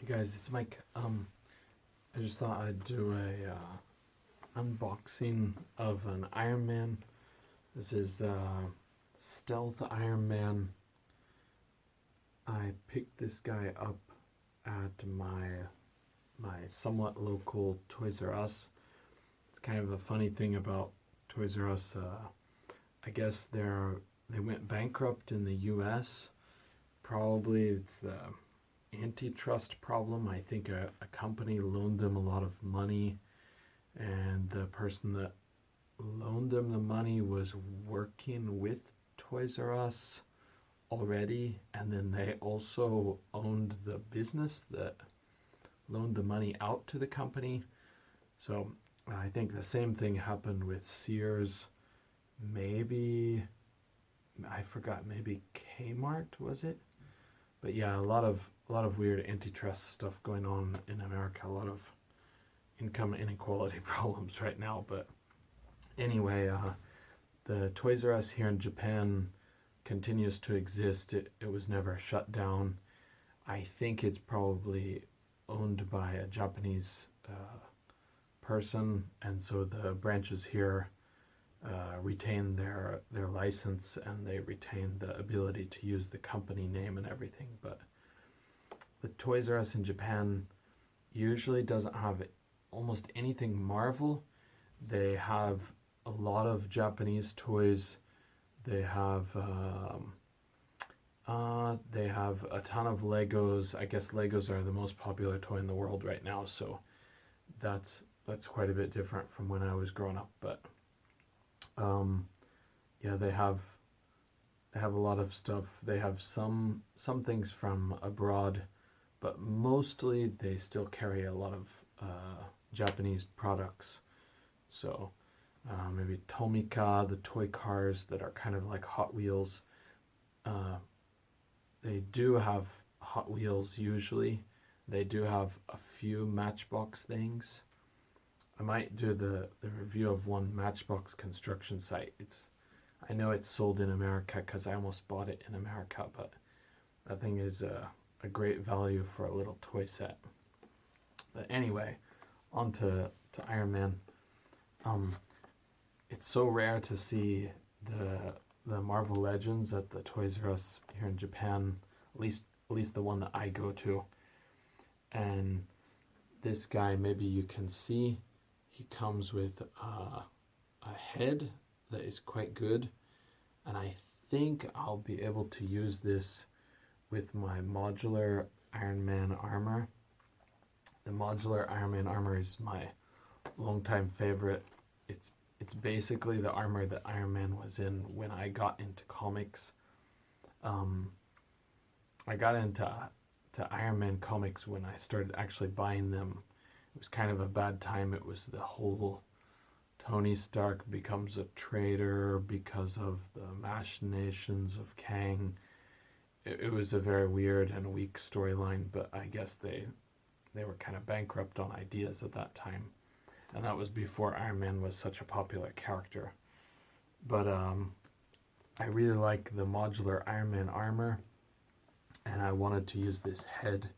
Hey guys, it's Mike. I just thought I'd do a unboxing of an Iron Man. This is Stealth Iron Man. I picked this guy up at my somewhat local Toys R Us. It's kind of a funny thing about Toys R Us. I guess they went bankrupt in the U.S. Probably it's the antitrust problem. I think a company loaned them a lot of money, and the person that loaned them the money was working with Toys R Us already, and then they also owned the business that loaned the money out to the company. So I think the same thing happened with Sears. Maybe, I forgot, maybe Kmart, was it? But yeah, a lot of weird antitrust stuff going on in America. A lot of income inequality problems right now. But anyway, the Toys R Us here in Japan continues to exist. It was never shut down. I think it's probably owned by a Japanese person, and so the branches here retain their license, and they retain the ability to use the company name and everything. But the Toys R Us in Japan usually doesn't have almost anything Marvel. They have a lot of Japanese toys. They have a ton of Legos. I guess Legos are the most popular toy in the world right now, so that's quite a bit different from when I was growing up. But yeah, they have a lot of stuff. They have some things from abroad, but mostly they still carry a lot of Japanese products. So maybe Tomica, the toy cars that are kind of like Hot Wheels. They do have Hot Wheels usually. They do have a few Matchbox things. I might do the review of one Matchbox construction site. I know it's sold in America because I almost bought it in America, but that thing is a great value for a little toy set. But anyway, on to Iron Man. It's so rare to see the Marvel Legends at the Toys R Us here in Japan, at least the one that I go to. And this guy, maybe you can see, he comes with a head that is quite good, and I think I'll be able to use this with my modular Iron Man armor. The modular Iron Man armor is my longtime favorite. It's basically the armor that Iron Man was in when I got into comics. I got into Iron Man comics when I started actually buying them. It was kind of a bad time. It was the whole Tony Stark becomes a traitor because of the machinations of Kang. It was a very weird and weak storyline, but I guess they were kind of bankrupt on ideas at that time. And that was before Iron Man was such a popular character. But I really like the modular Iron Man armor, and I wanted to use this head.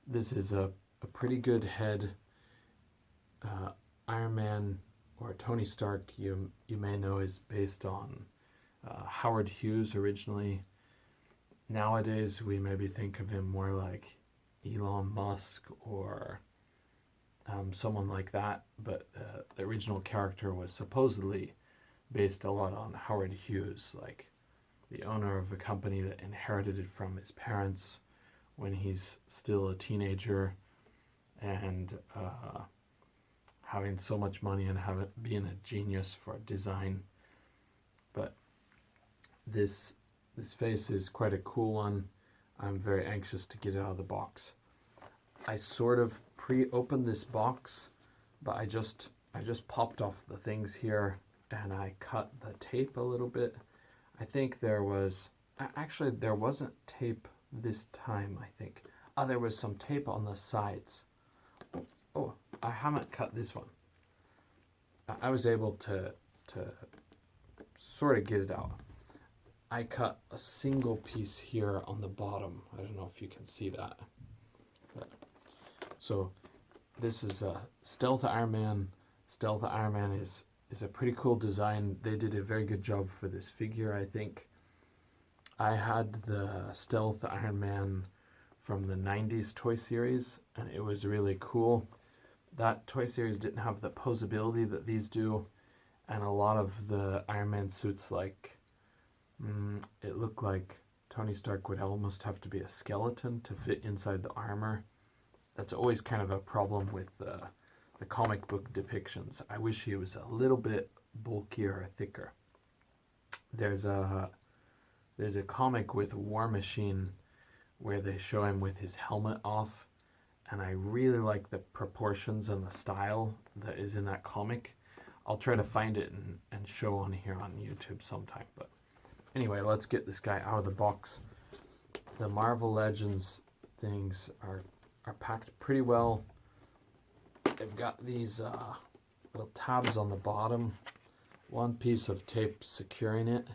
This is a pretty good head. Iron Man, or Tony Stark, you may know, is based on Howard Hughes originally. Nowadays, we maybe think of him more like Elon Musk or someone like that, but the original character was supposedly based a lot on Howard Hughes, like the owner of a company that inherited it from his parents when he's still a teenager, and having so much money and being a genius for design. But this face is quite a cool one. I'm very anxious to get it out of the box. I sort of pre-opened this box, but I just popped off the things here, and I cut the tape a little bit. I think there wasn't tape this time, I think. Oh, there was some tape on the sides. Oh, I haven't cut this one. I was able to sort of get it out. I cut a single piece here on the bottom. I don't know if you can see that. But, so this is a Stealth Iron Man. Stealth Iron Man is a pretty cool design. They did a very good job for this figure, I think. I had the Stealth Iron Man from the 90s toy series, and it was really cool. That toy series didn't have the posability that these do, and a lot of the Iron Man suits, like, it looked like Tony Stark would almost have to be a skeleton to fit inside the armor. That's always kind of a problem with the comic book depictions. I wish he was a little bit bulkier or thicker. There's a comic with War Machine where they show him with his helmet off, and I really like the proportions and the style that is in that comic. I'll try to find it and show on here on YouTube sometime. But anyway, let's get this guy out of the box. The Marvel Legends things are packed pretty well. They've got these little tabs on the bottom, one piece of tape securing it.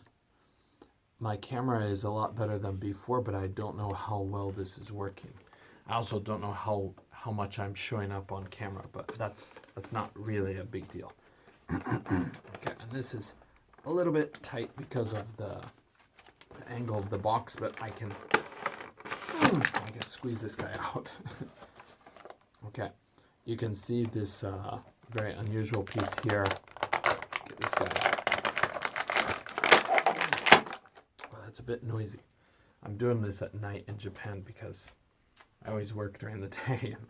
My camera is a lot better than before, but I don't know how well this is working. I also don't know how much I'm showing up on camera, but that's not really a big deal. Okay, and this is a little bit tight because of the angle of the box, but I can squeeze this guy out. Okay, you can see this very unusual piece here. Get this guy. Well, that's a bit noisy. I'm doing this at night in Japan because I always work during the day and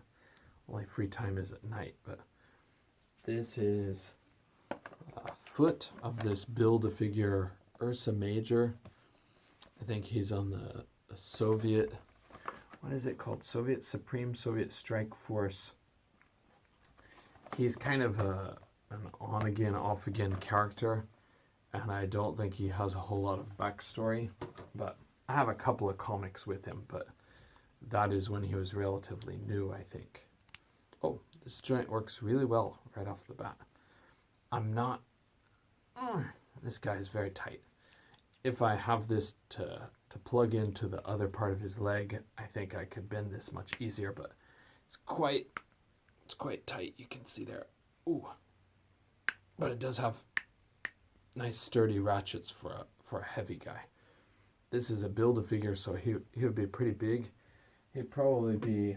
only free time is at night. But this is a foot of this Build-A-Figure Ursa Major. I think he's on the Soviet, what is it called? Supreme Soviet Strike Force. He's kind of an on-again, off-again character, and I don't think he has a whole lot of backstory, but I have a couple of comics with him, but that is when he was relatively new, I think. Oh, this joint works really well right off the bat. This guy is very tight. If I have this to plug into the other part of his leg, I think I could bend this much easier, but it's quite tight. You can see there. Ooh. But it does have nice sturdy ratchets for a heavy guy. This is a Build-A-Figure, so he would be pretty big. He'd probably be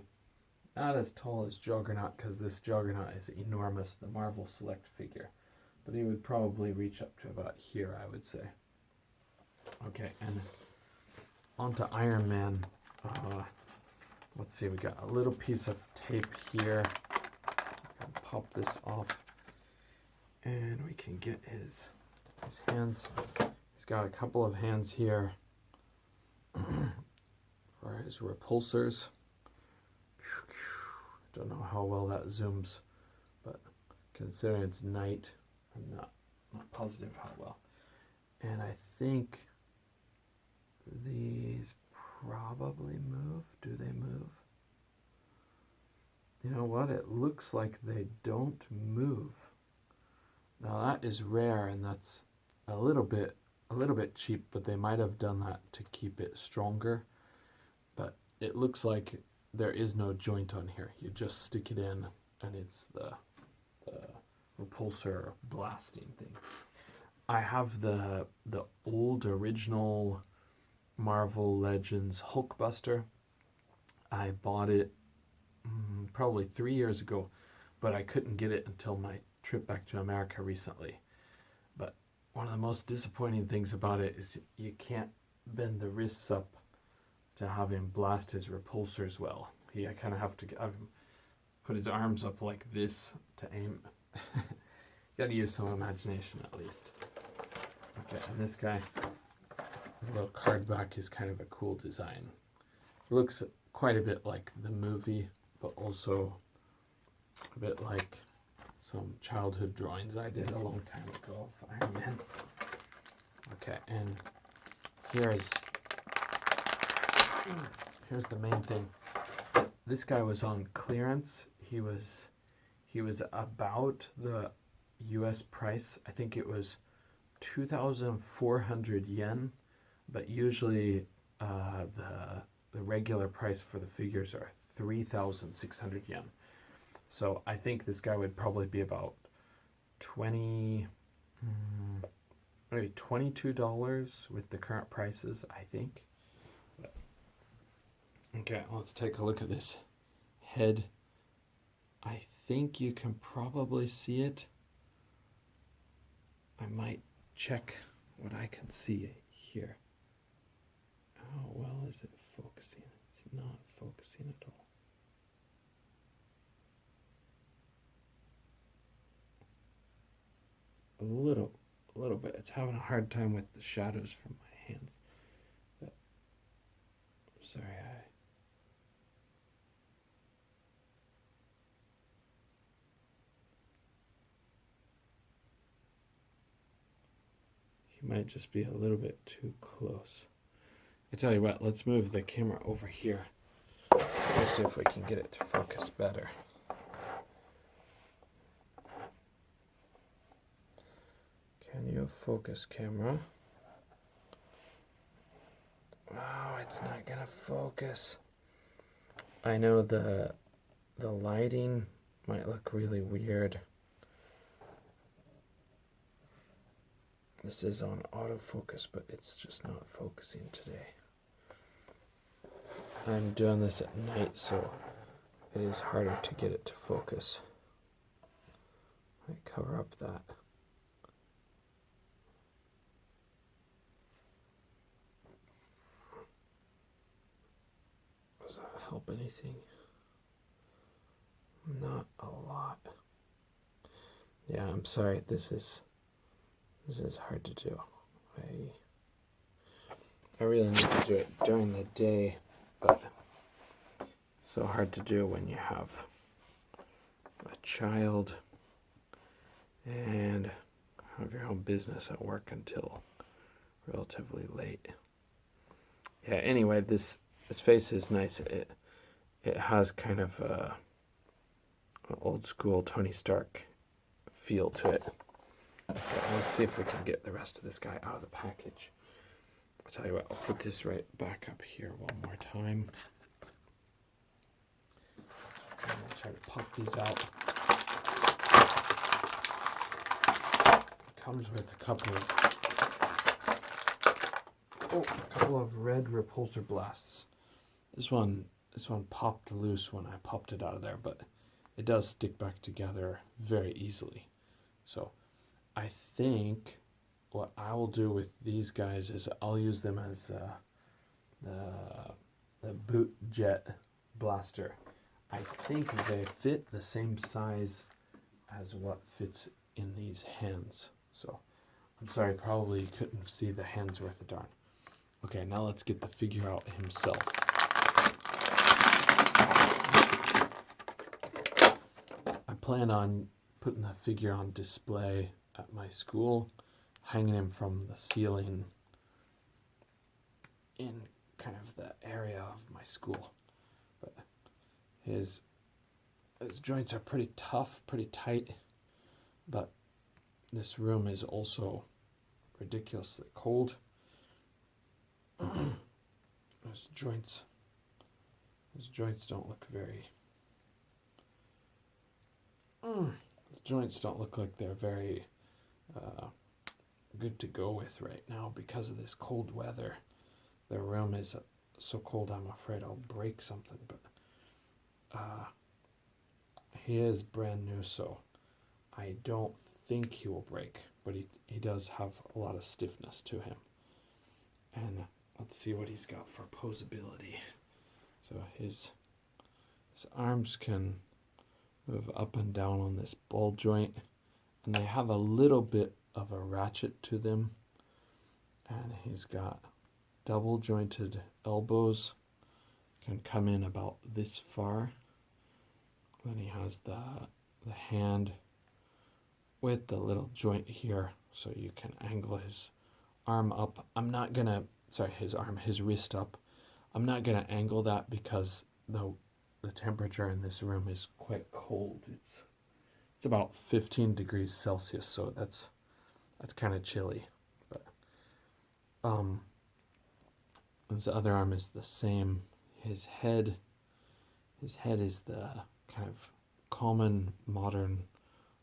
not as tall as Juggernaut, because this Juggernaut is enormous, the Marvel Select figure. But he would probably reach up to about here, I would say. Okay, and onto Iron Man. Let's see, we got a little piece of tape here. I can pop this off, and we can get his hands. He's got a couple of hands here for his repulsors. Don't know how well that zooms, but considering it's night, I'm not positive how well. And I think these probably move. Do they move? You know what? It looks like they don't move. Now that is rare, and that's a little bit cheap, but they might have done that to keep it stronger. But it looks like there is no joint on here. You just stick it in, and it's the repulsor blasting thing. I have the old original Marvel Legends Hulkbuster. I bought it probably 3 years ago, but I couldn't get it until my trip back to America recently. But one of the most disappointing things about it is you can't bend the wrists up to have him blast his repulsors well. I kind of have to have him put his arms up like this to aim. You gotta use some imagination at least. Okay, and this guy, the little card back is kind of a cool design. It looks quite a bit like the movie, but also a bit like some childhood drawings I did a long time ago of Iron Man. Okay, and here's the main thing. This guy was on clearance. He was about the US price. I think it was 2,400 yen, but usually the regular price for the figures are 3,600 yen. So I think this guy would probably be about maybe $22 with the current prices, I think. Okay, let's take a look at this head. I think you can probably see it. I might check what I can see here. How well is it focusing? It's not focusing at all. A little bit. It's having a hard time with the shadows from my hands. But I'm sorry, he might just be a little bit too close. I tell you what, let's move the camera over here. Let's see if we can get it to focus better. Can you focus, camera? Oh, it's not gonna focus. I know the lighting might look really weird. This is on autofocus, but it's just not focusing today. I'm doing this at night, so it is harder to get it to focus. I cover up that. Does that help anything? Not a lot. Yeah, I'm sorry. This is hard to do. I really need to do it during the day, but it's so hard to do when you have a child and have your own business at work until relatively late. Yeah, anyway, this face is nice. It has kind of an old school Tony Stark feel to it. Okay, let's see if we can get the rest of this guy out of the package. I'll tell you what, I'll put this right back up here one more time. And I'll try to pop these out. It comes with a couple of red repulsor blasts. This one popped loose when I popped it out of there, but it does stick back together very easily. So I think what I will do with these guys is I'll use them as the boot jet blaster. I think they fit the same size as what fits in these hands. So I'm sorry, probably you couldn't see the hands worth a darn. Okay, now let's get the figure out himself. I plan on putting the figure on display at my school, hanging him from the ceiling in kind of the area of my school. But his joints are pretty tough, pretty tight, but this room is also ridiculously cold. His joints don't look very like they're very good to go with right now because of this cold weather. The room is so cold I'm afraid I'll break something, but he is brand new, so I don't think he will break, but he does have a lot of stiffness to him. And let's see what he's got for posability. So his arms can move up and down on this ball joint, and they have a little bit of a ratchet to them. And he's got double jointed elbows, can come in about this far. Then he has the hand with the little joint here, so you can angle his arm up. His wrist up. I'm not gonna angle that because the temperature in this room is quite cold. It's about 15 degrees Celsius, so that's kind of chilly. But his other arm is the same. His head His head is the kind of common modern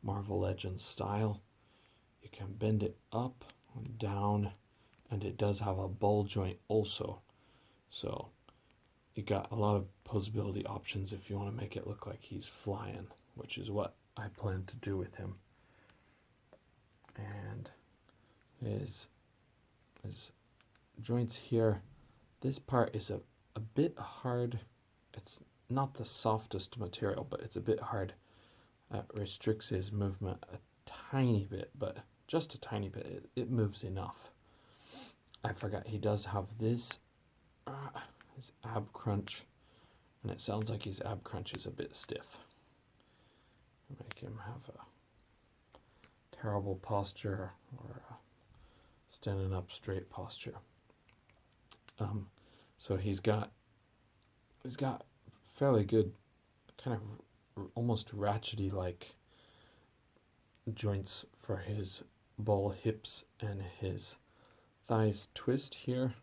Marvel Legends style. You can bend it up and down, and it does have a ball joint also. So you got a lot of posability options if you want to make it look like he's flying, which is what I plan to do with him. And his joints here, this part is a bit hard. It's not the softest material, but it's a bit hard. It restricts his movement a tiny bit, but just a tiny bit. It moves enough. I forgot he does have this, his ab crunch, and it sounds like his ab crunch is a bit stiff. Make him have a terrible posture or a standing up straight posture. So he's got fairly good, kind of almost ratchety like joints for his ball hips and his thighs twist here.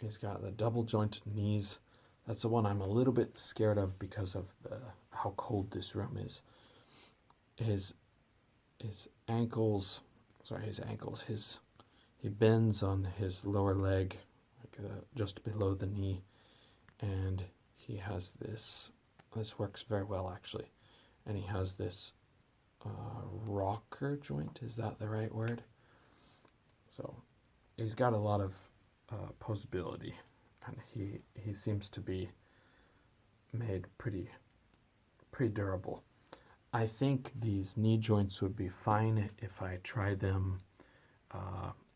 He's got the double jointed knees. That's the one I'm a little bit scared of because of how cold this room is. His ankles, he bends on his lower leg, like just below the knee, and he has this works very well actually, and he has this rocker joint, is that the right word? So he's got a lot of posability, and he seems to be made pretty durable. I think these knee joints would be fine if I tried them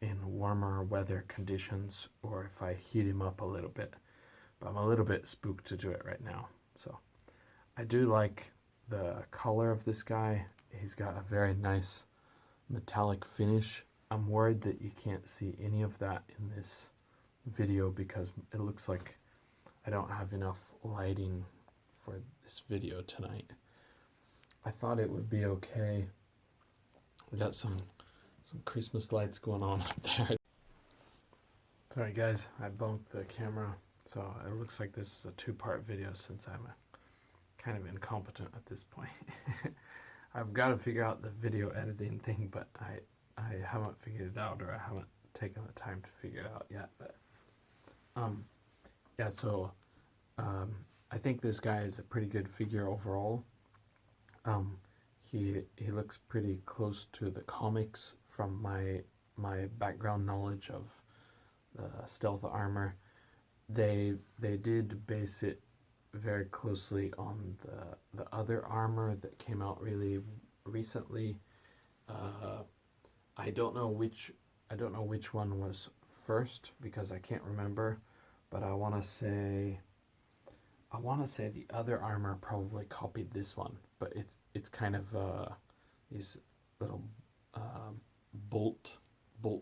in warmer weather conditions, or if I heat him up a little bit. But I'm a little bit spooked to do it right now. So I do like the color of this guy. He's got a very nice metallic finish. I'm worried that you can't see any of that in this video because it looks like I don't have enough lighting for this video tonight. I thought it would be okay. We got some Christmas lights going on up there. Sorry guys, I bumped the camera, so it looks like this is a two-part video since I'm kind of incompetent at this point. I've got to figure out the video editing thing, but I haven't figured it out, or I haven't taken the time to figure it out yet. But yeah, so I think this guy is a pretty good figure overall. He looks pretty close to the comics from my background knowledge of the stealth armor. They did base it very closely on the other armor that came out really recently. I don't know which one was first because I can't remember, but I want to say the other armor probably copied this one, but it's kind of these little bolt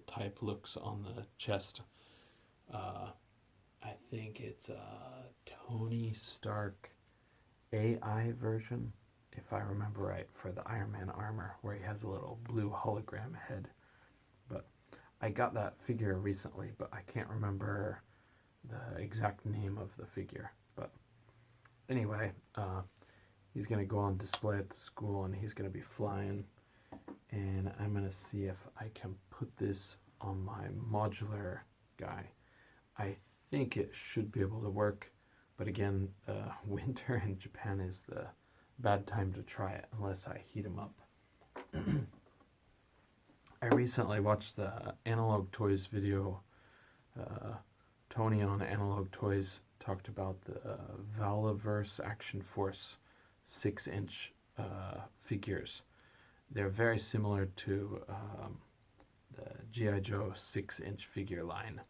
type looks on the chest. I think it's a Tony Stark AI version, if I remember right, for the Iron Man armor, where he has a little blue hologram head. But I got that figure recently, but I can't remember the exact name of the figure. But anyway, he's going to go on display at the school, and he's going to be flying. And I'm going to see if I can put this on my modular guy. I think it should be able to work, but again, winter in Japan is the bad time to try it unless I heat him up. I recently watched the Analog Toys video. Tony on Analog Toys talked about the Valaverse Action Force 6-inch figures. They're very similar to the G.I. Joe 6-inch figure line,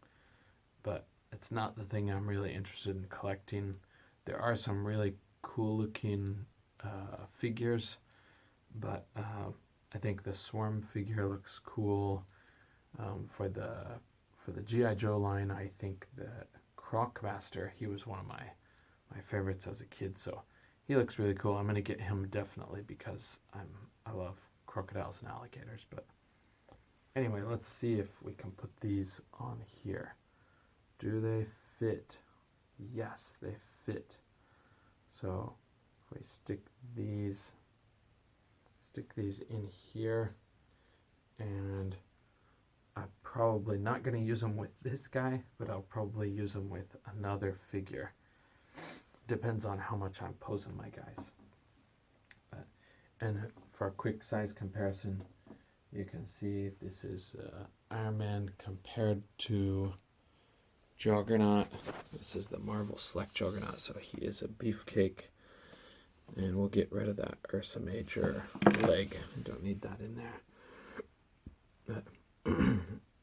but it's not the thing I'm really interested in collecting. There are some really cool looking figures, but I think the Swarm figure looks cool. For the G.I. Joe line, I think the Crocmaster, he was one of my favorites as a kid, so he looks really cool. I'm going to get him definitely because I love crocodiles and alligators. But anyway, let's see if we can put these on here. Do they fit? Yes, they fit. So if we stick these in here, and I'm probably not going to use them with this guy, but I'll probably use them with another figure. Depends on how much I'm posing my guys. And for a quick size comparison, you can see this is Iron Man compared to Juggernaut. This is the Marvel Select Juggernaut, so he is a beefcake. And we'll get rid of that Ursa Major leg. I don't need that in there.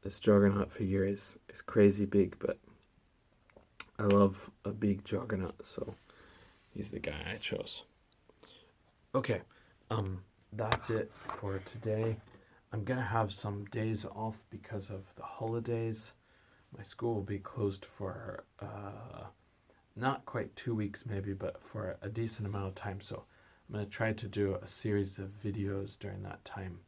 This Juggernaut figure is crazy big, but I love a big Juggernaut, so he's the guy I chose. Okay, that's it for today. I'm gonna have some days off because of the holidays. My school will be closed for not quite 2 weeks maybe, but for a decent amount of time. So I'm going to try to do a series of videos during that time.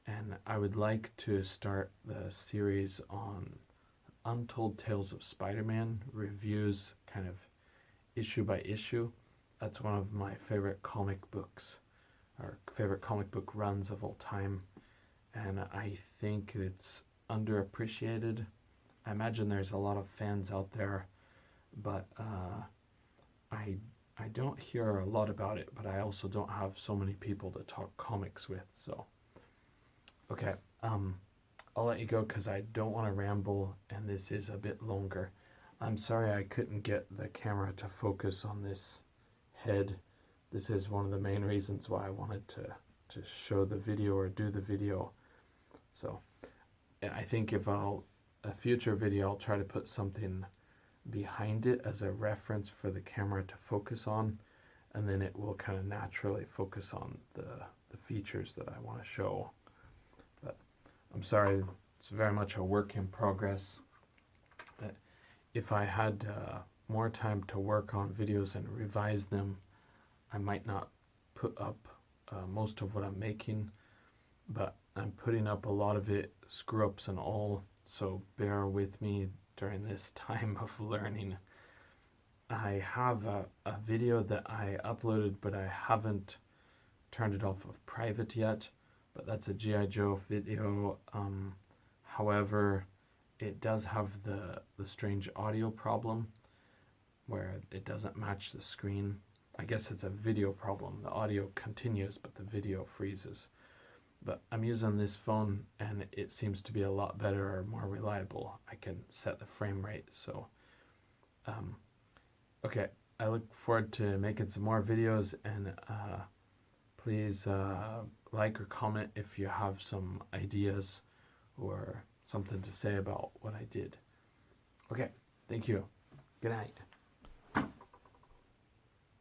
And I would like to start the series on Untold Tales of Spider-Man, reviews kind of issue by issue. That's one of my favorite comic books, or favorite comic book runs of all time. And I think it's underappreciated. I imagine there's a lot of fans out there, but I don't hear a lot about it, but I also don't have so many people to talk comics with, so okay, I'll let you go because I don't want to ramble, and this is a bit longer. I'm sorry I couldn't get the camera to focus on this head. This is one of the main reasons why I wanted to show the video or do the video. So I think if a future video, I'll try to put something behind it as a reference for the camera to focus on, and then it will kind of naturally focus on the features that I want to show. But I'm sorry, it's very much a work in progress. If I had more time to work on videos and revise them, I might not put up most of what I'm making, but I'm putting up a lot of it, screw ups and all, so bear with me during this time of learning. I have a video that I uploaded, but I haven't turned it off of private yet, but that's a G.I. Joe video. However, it does have the strange audio problem where it doesn't match the screen. I guess it's a video problem. The audio continues, but the video freezes. But I'm using this phone and it seems to be a lot better or more reliable. I can set the frame rate, so okay, I look forward to making some more videos, and please like or comment if you have some ideas or something to say about what I did. Okay, thank you. Good night.